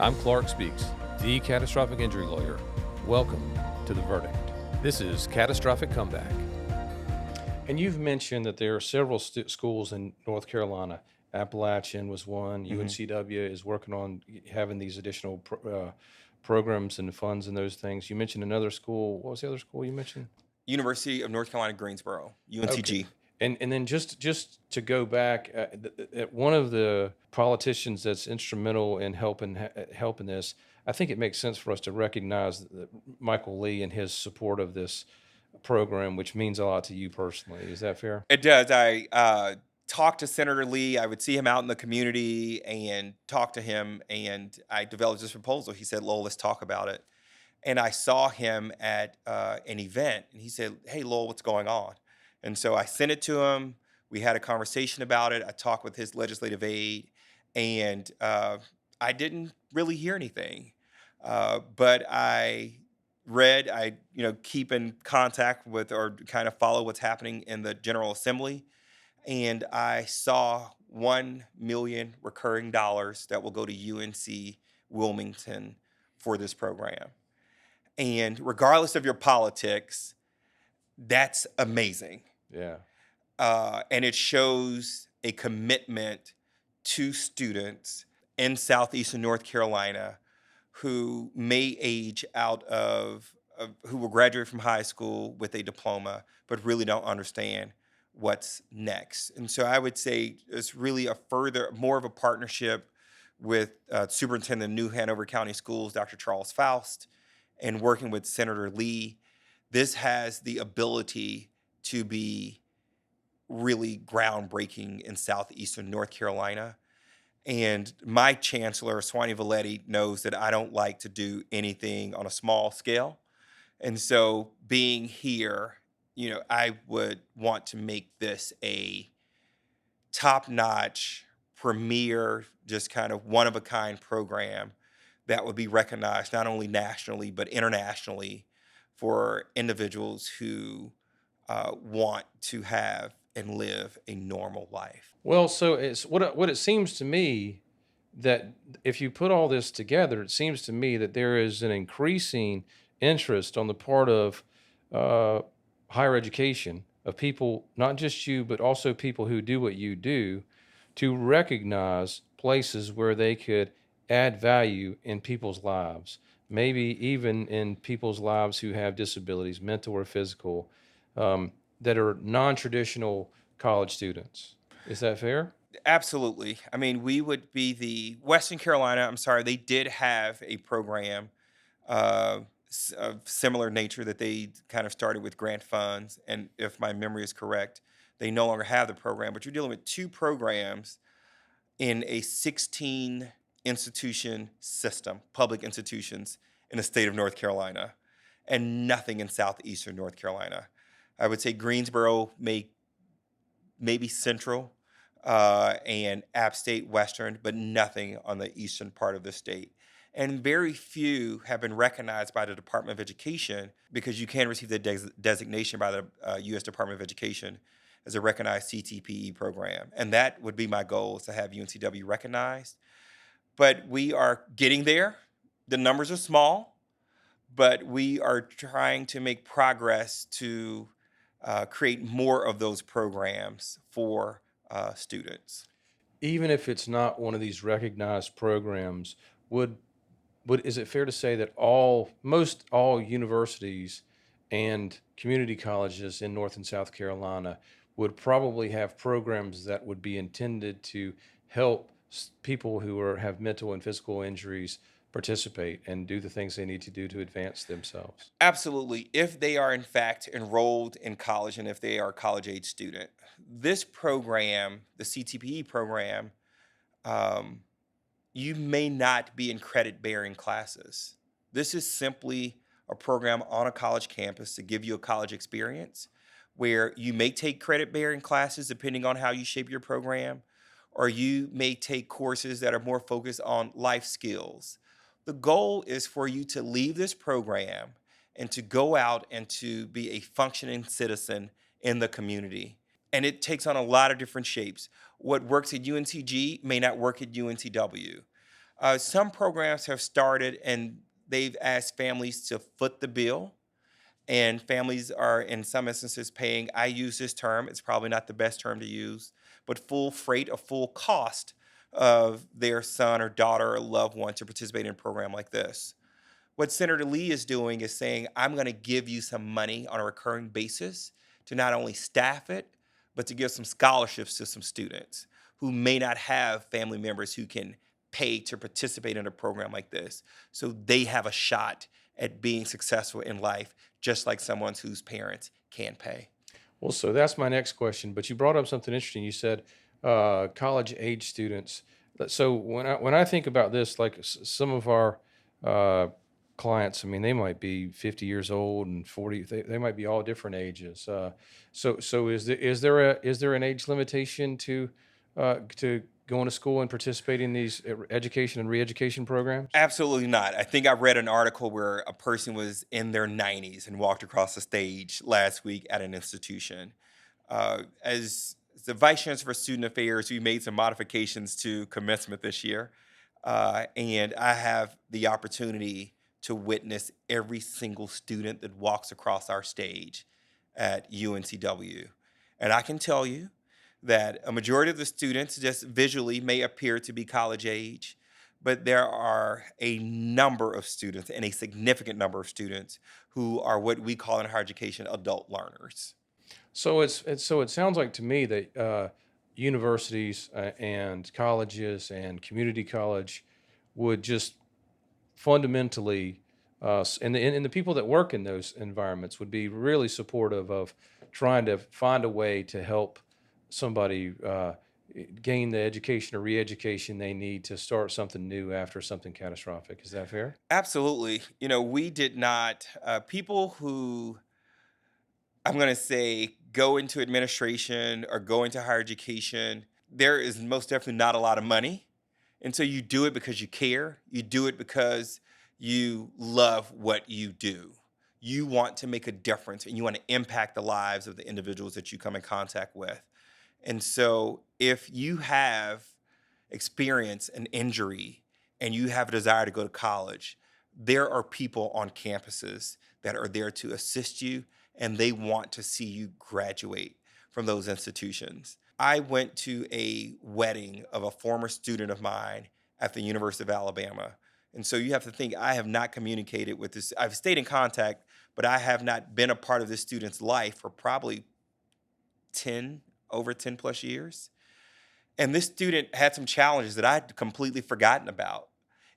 I'm Clark Speaks, the catastrophic injury lawyer. Welcome to The Verdict. This is Catastrophic Comeback. And you've mentioned that there are several schools in North Carolina. Appalachian was one. UNCW is working on having these additional programs and funds and those things. You mentioned another school. What was the other school you mentioned? University of North Carolina, Greensboro, UNCG. Okay. And then just to go back, one of the politicians that's instrumental in helping this, I think it makes sense for us to recognize Michael Lee and his support of this program, which means a lot to you personally. Is that fair? It does. I talked to Senator Lee. I would see him out in the community and talk to him, and I developed this proposal. He said, "Lowell, let's talk about it." And I saw him at an event, and he said, "Hey, Lowell, what's going on?" And so I sent it to him. We had a conversation about it. I talked with his legislative aide, and I didn't really hear anything. But I keep in contact with or kind of follow what's happening in the General Assembly, and I saw 1 million recurring dollars that will go to UNC Wilmington for this program. And regardless of your politics, that's amazing. Yeah. And it shows a commitment to students in Southeastern North Carolina who may age out who will graduate from high school with a diploma, but really don't understand what's next. And so I would say it's really more of a partnership with Superintendent of New Hanover County Schools, Dr. Charles Faust, and working with Senator Lee. This has the ability to be really groundbreaking in Southeastern North Carolina. And my chancellor, Swanee Valetti, knows that I don't like to do anything on a small scale. And so being here, I would want to make this a top-notch, premier, just kind of one-of-a-kind program that would be recognized not only nationally, but internationally for individuals who want to have and live a normal life. Well, so it's what it seems to me that if you put all this together, it seems to me that there is an increasing interest on the part of uh, higher education of people, not just you, but also people who do what you do, to recognize places where they could add value in people's lives, maybe even in people's lives who have disabilities, mental or physical, that are non-traditional college students. Is that fair? Absolutely. I mean, we would be the Western Carolina. I'm sorry, they did have a program of similar nature that they kind of started with grant funds. And if my memory is correct, they no longer have the program. But you're dealing with two programs in a 16 institution system, public institutions in the state of North Carolina, and nothing in southeastern North Carolina. I would say Greensboro maybe central and App State Western, but nothing on the eastern part of the state. And very few have been recognized by the Department of Education because you can receive the designation by the U.S. Department of Education as a recognized CTPE program. And that would be my goal, is to have UNCW recognized. But we are getting there. The numbers are small, but we are trying to make progress to create more of those programs for students. Even if it's not one of these recognized programs, would is it fair to say that most all universities and community colleges in North and South Carolina would probably have programs that would be intended to help people who have mental and physical injuries participate and do the things they need to do to advance themselves? Absolutely. If they are in fact enrolled in college and if they are a college age student, this program, the CTPE program, um, you may not be in credit bearing classes. This is simply a program on a college campus to give you a college experience where you may take credit bearing classes depending on how you shape your program, or you may take courses that are more focused on life skills. The goal is for you to leave this program and to go out and to be a functioning citizen in the community. And it takes on a lot of different shapes. What works at UNCG may not work at UNCW. Some programs have started and they've asked families to foot the bill, and families are in some instances paying, I use this term, it's probably not the best term to use, but full freight or full cost of their son or daughter or loved one to participate in a program like this. What Senator Lee is doing is saying, I'm going to give you some money on a recurring basis to not only staff it, but to give some scholarships to some students who may not have family members who can pay to participate in a program like this. So they have a shot at being successful in life, just like someone whose parents can pay. Well, so that's my next question. But you brought up something interesting. You said college age students. So when I think about this, like some of our uh, clients, I mean, they might be 50 years old and 40. They might be all different ages. So is there an age limitation to going to school and participating in these education and re-education programs? Absolutely not. I think I read an article where a person was in their 90s and walked across the stage last week at an institution. As the Vice Chancellor for Student Affairs, we made some modifications to commencement this year. And I have the opportunity to witness every single student that walks across our stage at UNCW. And I can tell you that a majority of the students just visually may appear to be college age, but there are a number of students and a significant number of students who are what we call in higher education adult learners. So it sounds like to me that universities and colleges and community college would just fundamentally, and the people that work in those environments would be really supportive of trying to find a way to help somebody gain the education or re-education they need to start something new after something catastrophic. Is that fair? Absolutely. You know, we did not, people who I'm going to say go into administration or go into higher education, there is most definitely not a lot of money. And so you do it because you care. You do it because you love what you do. You want to make a difference and you want to impact the lives of the individuals that you come in contact with. And so if you have experience an injury and you have a desire to go to college, there are people on campuses that are there to assist you and they want to see you graduate from those institutions. I went to a wedding of a former student of mine at the University of Alabama. And so you have to think I have not communicated with this. I've stayed in contact, but I have not been a part of this student's life for probably 10, over 10 plus years. And this student had some challenges that I'd completely forgotten about.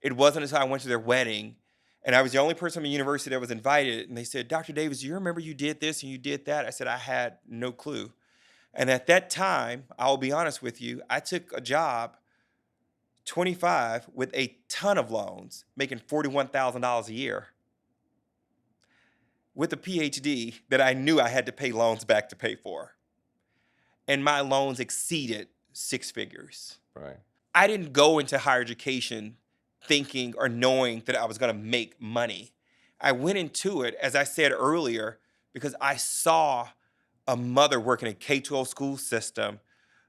It wasn't until I went to their wedding and I was the only person in the university that was invited. And they said, Dr. Davis, do you remember you did this and you did that? I said, I had no clue. And at that time, I'll be honest with you, I took a job, 25, with a ton of loans, making $41,000 a year with a PhD that I knew I had to pay loans back to pay for. And my loans exceeded six figures. Right. I didn't go into higher education thinking or knowing that I was going to make money. I went into it, as I said earlier, because I saw a mother working in a K-12 school system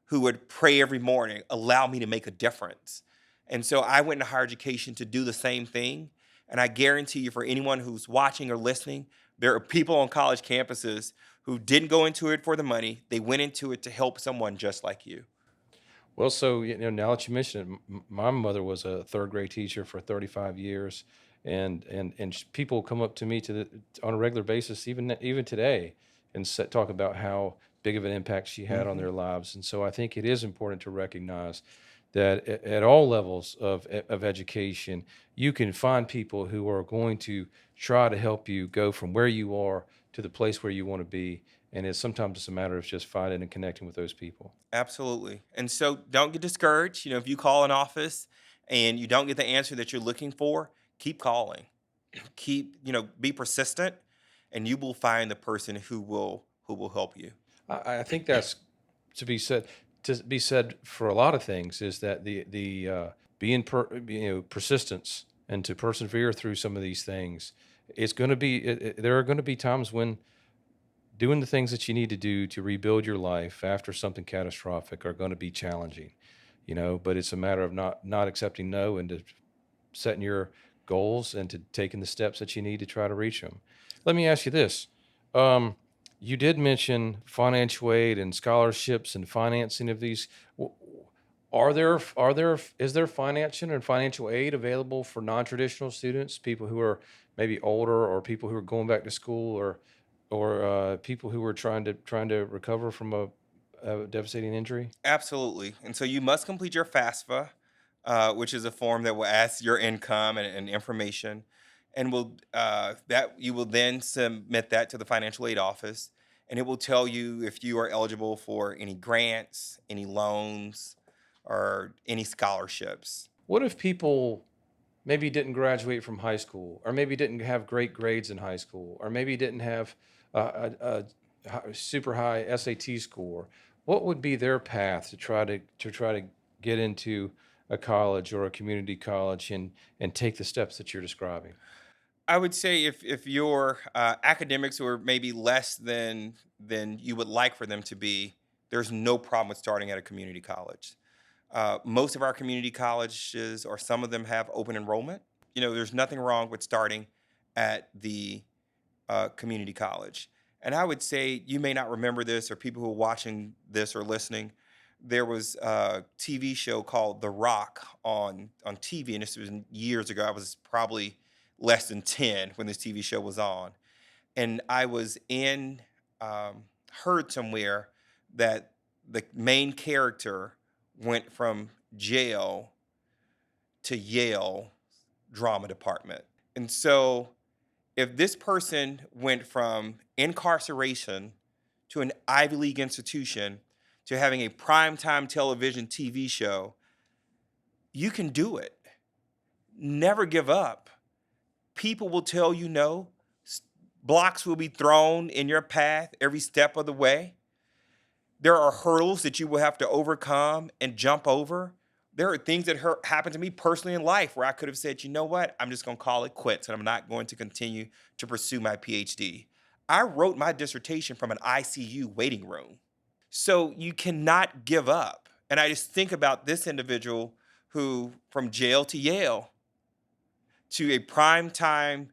who would pray every morning, allow me to make a difference. And so I went into higher education to do the same thing. And I guarantee you, for anyone who's watching or listening, there are people on college campuses who didn't go into it for the money. They went into it to help someone just like you. Well, so now that you mention it, my mother was a third grade teacher for 35 years, and people come up to me on a regular basis, even today, and talk about how big of an impact she had on Mhm. their lives. And so I think it is important to recognize that at all levels of education, you can find people who are going to try to help you go from where you are to the place where you want to be. And sometimes it's a matter of just finding and connecting with those people. Absolutely. And so don't get discouraged. You know, if you call an office and you don't get the answer that you're looking for, keep calling. Keep, be persistent and you will find the person who will help you. I think that's to be said for a lot of things is that the being persistence and to persevere through some of these things. It's going to be there are going to be times when doing the things that you need to do to rebuild your life after something catastrophic are going to be challenging, but it's a matter of not accepting no and to setting your goals and to taking the steps that you need to try to reach them. Let me ask you this. Um, you did mention financial aid and scholarships and financing of these. W- is there financing and financial aid available for non-traditional students, people who are maybe older or people who are going back to school or people who are trying to recover from a devastating injury? Absolutely. And so you must complete your FAFSA, which is a form that will ask your income and information, and will that you will then submit that to the financial aid office, and it will tell you if you are eligible for any grants, any loans, or any scholarships. What if people maybe didn't graduate from high school, or maybe didn't have great grades in high school, or maybe didn't have super high SAT score? What would be their path to try to get into a college or a community college and take the steps that you're describing? I would say if your academics were maybe less than you would like for them to be, there's no problem with starting at a community college. Most of our community colleges, or some of them, have open enrollment. There's nothing wrong with starting at the community college. And I would say, you may not remember this, or people who are watching this or listening. There was a TV show called The Rock on TV, and this was years ago. I was probably less than 10 when this TV show was on, and I was in heard somewhere that the main character went from jail to Yale drama department. And so if this person went from incarceration to an Ivy League institution to having a primetime television TV show, you can do it. Never give up. People will tell you no. S- Blocks will be thrown in your path every step of the way. There are hurdles that you will have to overcome and jump over. There are things that happened to me personally in life where I could have said, you know what, I'm just going to call it quits and I'm not going to continue to pursue my PhD. I wrote my dissertation from an ICU waiting room. So you cannot give up. And I just think about this individual who, from jail to Yale, to a prime time,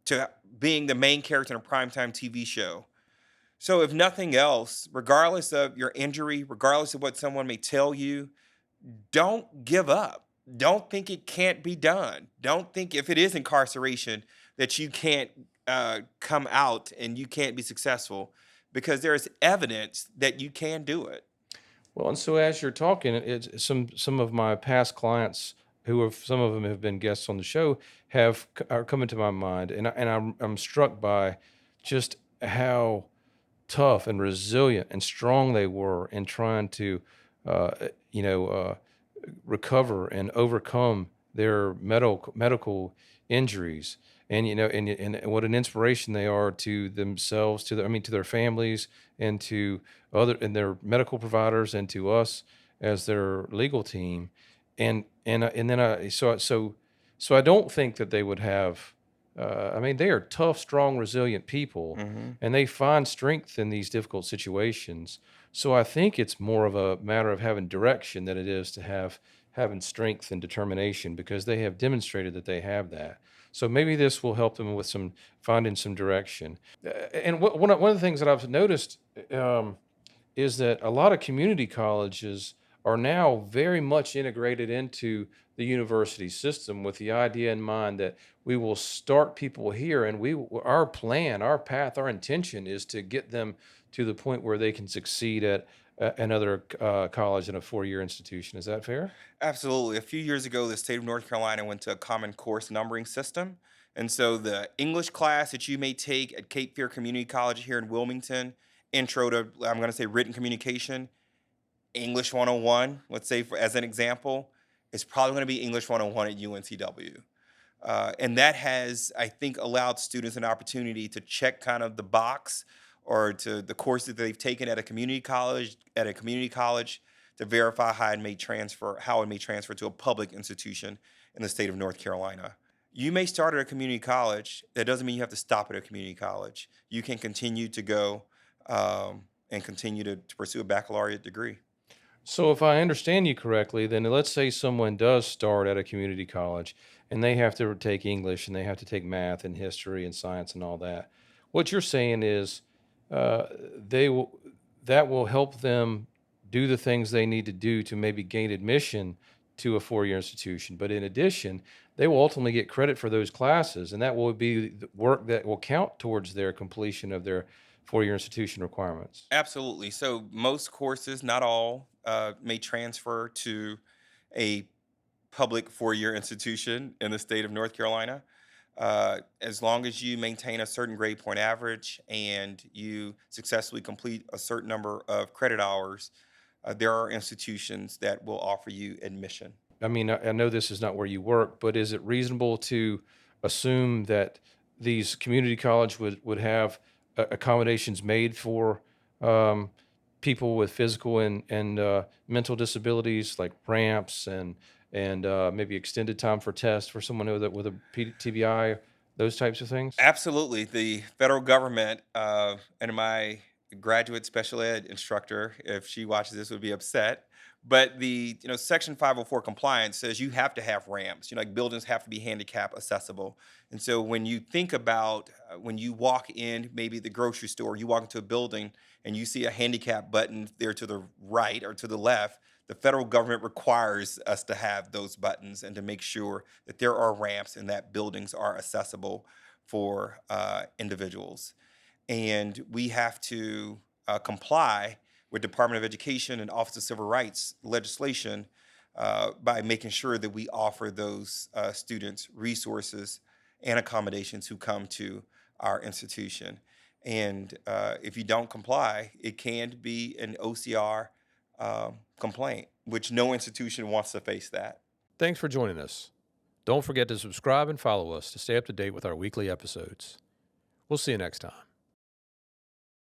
to being the main character in a primetime TV show. So, if nothing else, regardless of your injury, regardless of what someone may tell you, don't give up. Don't think it can't be done. Don't think, if it is incarceration, that you can't come out and you can't be successful, because there is evidence that you can do it. Well, and so as you're talking, it's some of my past clients who have some of them have been guests on the show are coming to my mind, and I'm struck by just how tough and resilient and strong they were in trying to, uh, you know, recover and overcome their medical injuries. And and what an inspiration they are to themselves, to their families, and to their medical providers, and to us as their legal team. And then I so I don't think that they would have. I mean, they are tough, strong, resilient people, Hmm. and they find strength in these difficult situations. So I think it's more of a matter of having direction than it is to having strength and determination, because they have demonstrated that they have that. So maybe this will help them with some finding some direction. And one of the things that I've noticed um, is that a lot of community colleges are now very much integrated into the university system, with the idea in mind that we will start people here, and our plan, our path, our intention is to get them to the point where they can succeed at another college in a 4-year institution. Is that fair? Absolutely. A few years ago, the state of North Carolina went to a common course numbering system. And so the English class that you may take at Cape Fear Community College here in Wilmington, intro to, I'm going to say, written communication, English 101, let's say, as an example, is probably going to be English 101 at UNCW. And that has, I think, allowed students an opportunity to check kind of the box, or to the courses that they've taken at a community college to verify how it may transfer to a public institution in the state of North Carolina. You may start at a community college. That doesn't mean you have to stop at a community college. You can continue to go and continue to pursue a baccalaureate degree. So if I understand you correctly, then let's say someone does start at a community college and they have to take English and they have to take math and history and science and all that. What you're saying is uh, they will that will help them do the things they need to do to maybe gain admission to a four-year institution. But in addition, they will ultimately get credit for those classes, and that will be the work that will count towards their completion of their four-year institution requirements. Absolutely. So most courses, not all, may transfer to a public four-year institution in the state of North Carolina. As long as you maintain a certain grade point average and you successfully complete a certain number of credit hours, there are institutions that will offer you admission. I mean, I know this is not where you work, but is it reasonable to assume that these community college would have accommodations made for um, people with physical and mental disabilities, like ramps and maybe extended time for tests for someone with a TBI, those types of things? Absolutely. The federal government, and my graduate special ed instructor, if she watches this, would be upset. But the Section 504 compliance says you have to have ramps. Like buildings have to be handicap accessible. And so when you think about when you walk in, maybe the grocery store, you walk into a building and you see a handicap button there to the right or to the left, the federal government requires us to have those buttons and to make sure that there are ramps and that buildings are accessible for individuals. And we have to comply with Department of Education and Office of Civil Rights legislation by making sure that we offer those students resources and accommodations who come to our institution. And if you don't comply, it can be an OCR complaint, which no institution wants to face that. Thanks for joining us. Don't forget to subscribe and follow us to stay up to date with our weekly episodes. We'll see you next time.